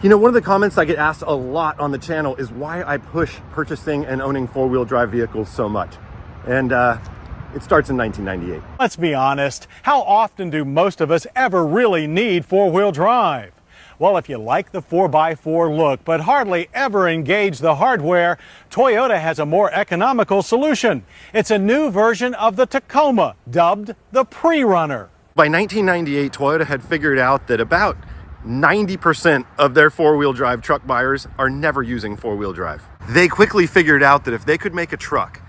You know, one of the comments I get asked a lot on the channel is why I push purchasing and owning four-wheel drive vehicles so much. And it starts in 1998. Let's be honest, how often do most of us ever really need four-wheel drive? Well, if you like the 4x4 look but hardly ever engage the hardware, Toyota has a more economical solution. It's a new version of the Tacoma, dubbed the Pre-Runner. By 1998, Toyota had figured out that about 90% of their four-wheel drive truck buyers are never using four-wheel drive. They quickly figured out that if they could make a truck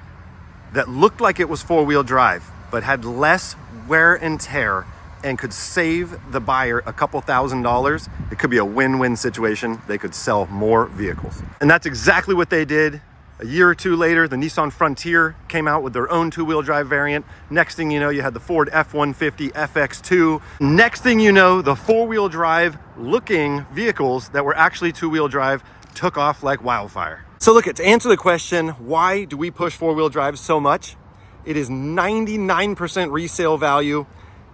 that looked like it was four-wheel drive, but had less wear and tear and could save the buyer a couple $1,000s, it could be a win-win situation. They could sell more vehicles. And that's exactly what they did. A year or two later, the Nissan Frontier came out with their own two-wheel drive variant. Next thing you know, you had the Ford F-150 FX2. Next thing you know, the four-wheel drive looking vehicles that were actually two-wheel drive took off like wildfire. So look, to answer the question, why do we push four-wheel drive so much? It is 99% resale value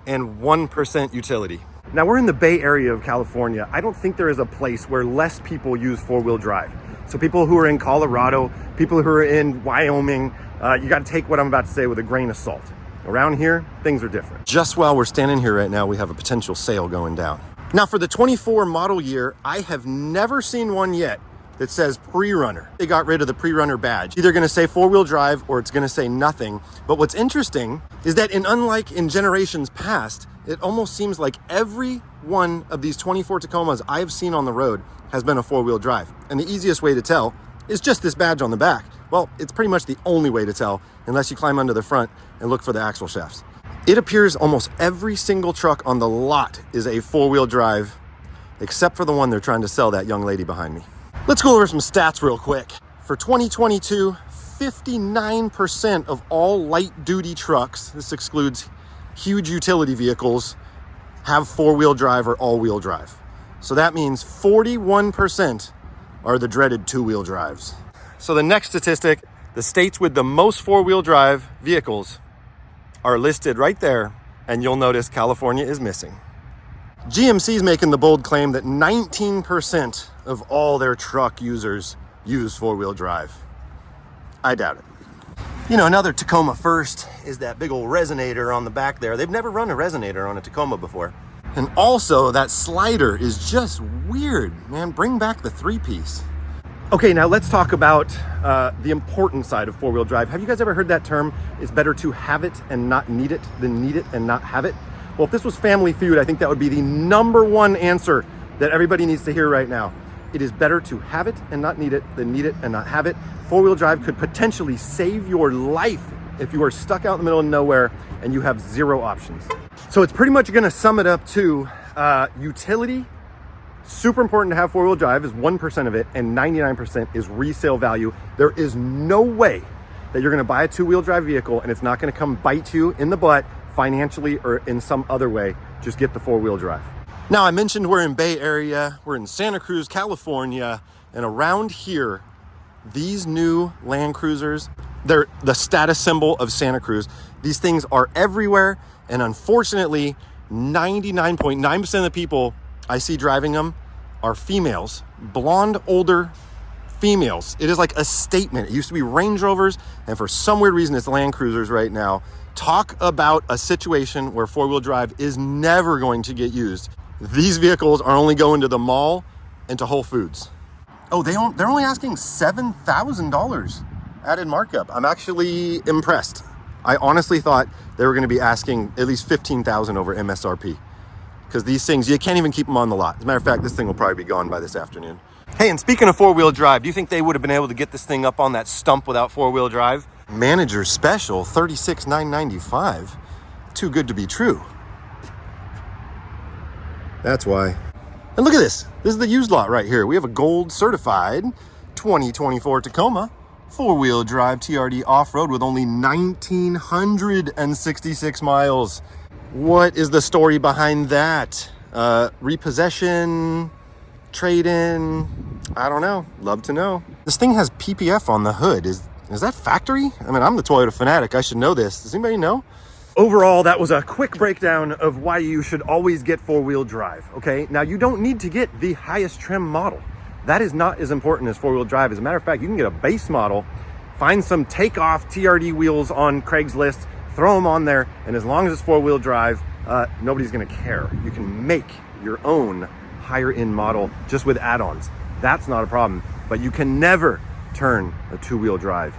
and 1% utility. Now, we're in the Bay Area of California. I don't think there is a place where less people use four-wheel drive. So people who are in Colorado, people who are in Wyoming, you got to take what I'm about to say with a grain of salt. Around here, things are different. Just while we're standing here right now, we have a potential sale going down. Now, for the 24 model year, I have never seen one yet that says Pre-Runner. They got rid of the Pre-Runner badge. Either gonna say four-wheel drive or it's gonna say nothing. But what's interesting is that unlike in generations past, it almost seems like every one of these 24 Tacomas I've seen on the road has been a four-wheel drive. And the easiest way to tell is just this badge on the back. Well, it's pretty much the only way to tell unless you climb under the front and look for the axle shafts. It appears almost every single truck on the lot is a four-wheel drive, except for the one they're trying to sell that young lady behind me. Let's go over some stats real quick. For 2022, 59% of all light-duty trucks, this excludes huge utility vehicles, have four-wheel drive or all-wheel drive. So that means 41% are the dreaded two-wheel drives. So the next statistic, the states with the most four-wheel drive vehicles are listed right there, and you'll notice California is missing. GMC is making the bold claim that 19% of all their truck users use four-wheel drive. I doubt it. You know, another Tacoma first is that big old resonator on the back there. They've never run a resonator on a Tacoma before. And also, that slider is just weird, man. Bring back the three-piece. Okay, now let's talk about the important side of four-wheel drive. Have you guys ever heard that term, it's better to have it and not need it than need it and not have it? Well, if this was Family Feud, I think that would be the #1 answer that everybody needs to hear right now. It is better to have it and not need it than need it and not have it. Four-wheel drive could potentially save your life if you are stuck out in the middle of nowhere and you have zero options. So it's pretty much gonna sum it up to utility. Super important to have four-wheel drive is 1% of it, and 99% is resale value. There is no way that you're gonna buy a two-wheel drive vehicle and it's not gonna come bite you in the butt financially or in some other way. Just get the four-wheel drive. Now, I mentioned we're in Bay Area, we're in Santa Cruz, California, and around here, these new Land Cruisers, they're the status symbol of Santa Cruz. These things are everywhere, and unfortunately, 99.9% of the people I see driving them are females, blonde, older females. It is like a statement. It used to be Range Rovers, and for some weird reason, it's Land Cruisers right now. Talk about a situation where four-wheel drive is never going to get used. These vehicles are only going to the mall and to Whole Foods. Oh, they're only asking $7,000 added markup. I'm actually impressed. I honestly thought they were going to be asking at least $15,000 over MSRP, because these things, you can't even keep them on the lot. As a matter of fact, this thing will probably be gone by this afternoon. Hey, and speaking of four-wheel drive, do you think they would have been able to get this thing up on that stump without four-wheel drive? Manager special, $36,995. Too good to be true. That's why. And look at this. This is the used lot right here. We have a gold certified 2024 Tacoma four-wheel drive TRD off-road with only 1,966 miles. What is the story behind that? Repossession, trade-in, I don't know. Love to know. This thing has PPF on the hood. Is that factory? I mean, I'm the Toyota Fanatic. I should know this. Does anybody know? Overall, that was a quick breakdown of why you should always get four-wheel drive, okay? Now, you don't need to get the highest trim model. That is not as important as four-wheel drive. As a matter of fact, you can get a base model, find some takeoff TRD wheels on Craigslist, throw them on there, and as long as it's four-wheel drive, nobody's gonna care. You can make your own higher-end model just with add-ons. That's not a problem, but you can never turn a two-wheel drive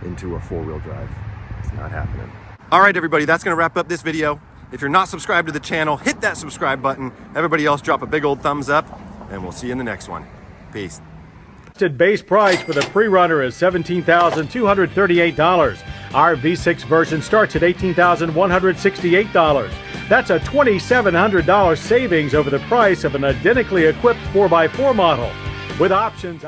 into a four-wheel drive. It's not happening. All right, everybody, that's gonna wrap up this video. If you're not subscribed to the channel, hit that subscribe button. Everybody else, drop a big old thumbs up, and we'll see you in the next one. Peace. Base price for the pre-runner is $17,238. Our V6 version starts at $18,168. That's a $2,700 savings over the price of an identically equipped 4x4 model. With options,